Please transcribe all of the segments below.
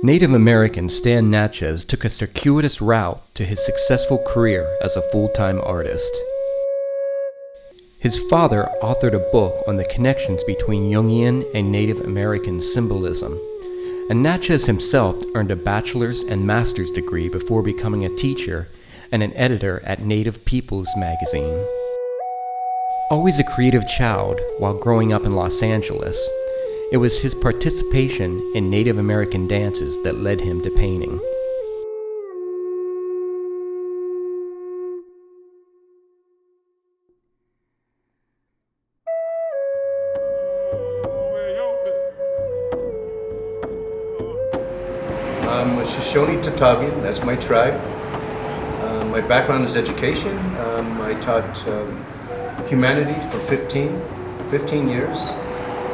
Native American Stan Natchez took a circuitous route to his successful career as a full-time artist. His father authored a book on the connections between Jungian and Native American symbolism, and Natchez himself earned a bachelor's and master's degree before becoming a teacher and an editor at Native Peoples magazine. Always a creative child while growing up in Los Angeles, it was his participation in Native American dances that led him to painting. I'm a ShoShoni Tatavian, that's my tribe. My background is education. I taught humanities for 15 years.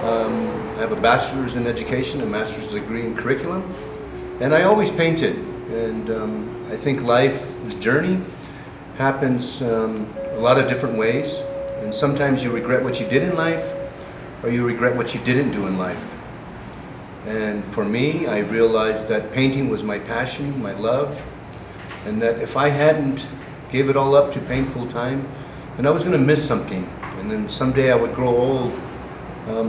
I have a bachelor's in education, a master's degree in curriculum, and I always painted. And I think life's journey happens a lot of different ways, and sometimes you regret what you did in life, or you regret what you didn't do in life. And for me, I realized that painting was my passion, my love, and that if I hadn't gave it all up to paint full time, then I was going to miss something, and then someday I would grow old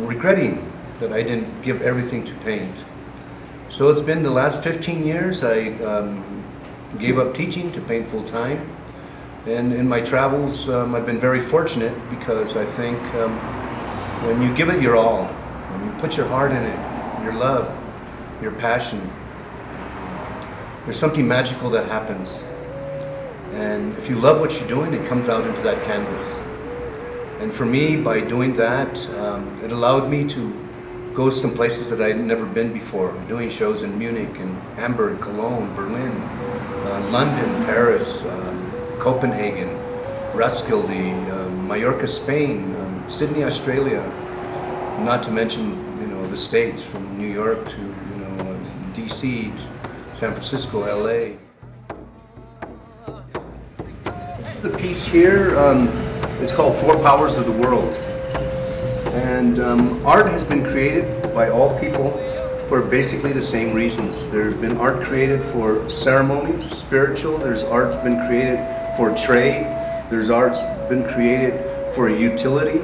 regretting that I didn't give everything to paint. So it's been the last 15 years I gave up teaching to paint full time, and in my travels I've been very fortunate because I think when you give it your all, when you put your heart in it, your love, your passion, there's something magical that happens. And if you love what you're doing, it comes out into that canvas. And for me, by doing that, it allowed me to go some places that I'd never been before, doing shows in Munich and Hamburg, Cologne, Berlin, London, Paris, Copenhagen, Roskilde, Mallorca, Spain, Sydney, Australia, not to mention the States, from New York to DC, San Francisco, LA. This is a piece here. It's called Four Powers of the World. And art has been created by all people for basically the same reasons. There's been art created for ceremonies, spiritual. There's art's been created for trade. There's art's been created for utility,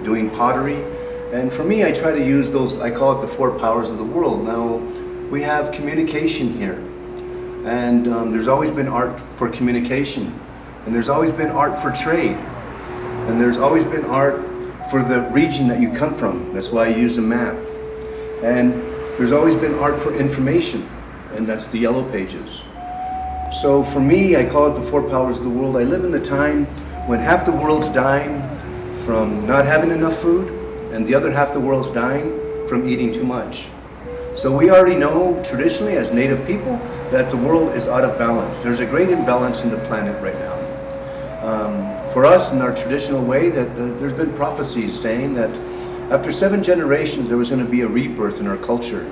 doing pottery. And for me, I try to use those, I call it the four powers of the world. Now, we have communication here. And there's always been art for communication. And there's always been art for trade. And there's always been art for the region that you come from. That's why I use a map. And there's always been art for information, and that's the yellow pages. So for me, I call it the four powers of the world. I live in the time when half the world's dying from not having enough food, and the other half the world's dying from eating too much. So we already know traditionally as Native people that the world is out of balance. There's a great imbalance in the planet right now. For us, in our traditional way, that there's been prophecies saying that after 7 generations there was going to be a rebirth in our culture.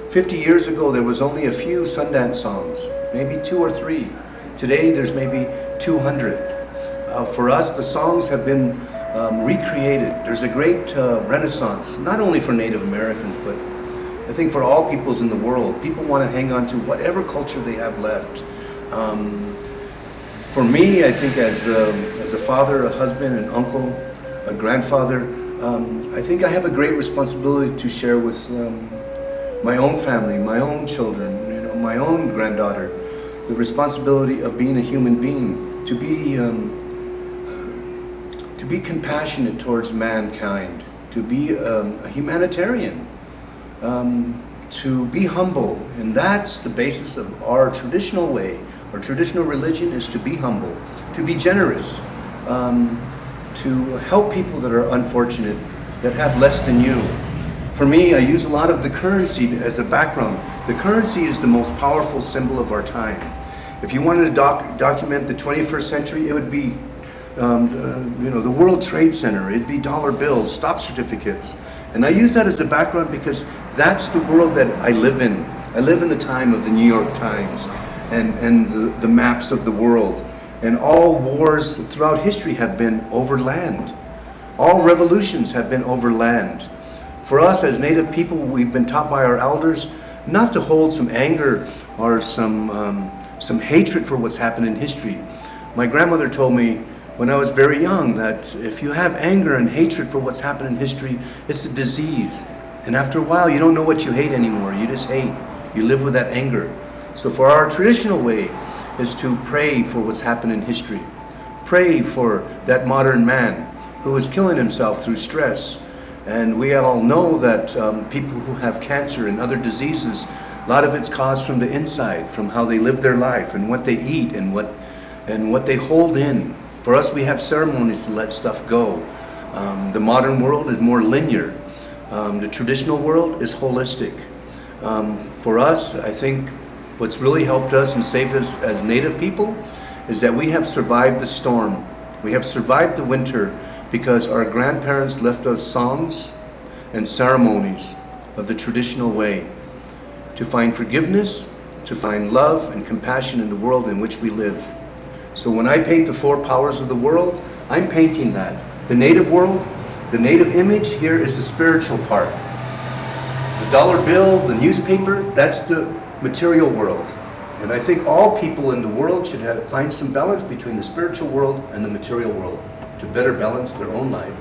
50 years ago there was only a few Sundance songs, maybe 2 or 3. Today there's maybe 200. For us, the songs have been recreated. There's a great renaissance, not only for Native Americans, but I think for all peoples in the world. People want to hang on to whatever culture they have left. For me, I think as a father, a husband, an uncle, a grandfather, I think I have a great responsibility to share with my own family, my own children, my own granddaughter, the responsibility of being a human being, to be compassionate towards mankind, to be a humanitarian, to be humble. And that's the basis of our traditional way. Our traditional religion is to be humble, to be generous, to help people that are unfortunate, that have less than you. For me, I use a lot of the currency as a background. The currency is the most powerful symbol of our time. If you wanted to document the 21st century, it would be the World Trade Center, it'd be dollar bills, stock certificates. And I use that as a background because that's the world that I live in. I live in the time of the New York Times and the maps of the world. And all wars throughout history have been over land. All revolutions have been over land. For us as Native people, we've been taught by our elders not to hold some anger or some hatred for what's happened in history. My grandmother told me when I was very young that if you have anger and hatred for what's happened in history, it's a disease. And after a while, you don't know what you hate anymore. You just hate. You live with that anger. So for our traditional way is to pray for what's happened in history. Pray for that modern man who is killing himself through stress. And we all know that people who have cancer and other diseases, a lot of it's caused from the inside, from how they live their life and what they eat and what they hold in. For us, we have ceremonies to let stuff go. The modern world is more linear. The traditional world is holistic. For us, I think what's really helped us and saved us as Native people is that we have survived the storm. We have survived the winter because our grandparents left us songs and ceremonies of the traditional way to find forgiveness, to find love and compassion in the world in which we live. So when I paint the 4 powers of the world, I'm painting that. The Native world, the Native image here is the spiritual part. The dollar bill, the newspaper, that's the material world. And I think all people in the world should find some balance between the spiritual world and the material world to better balance their own life.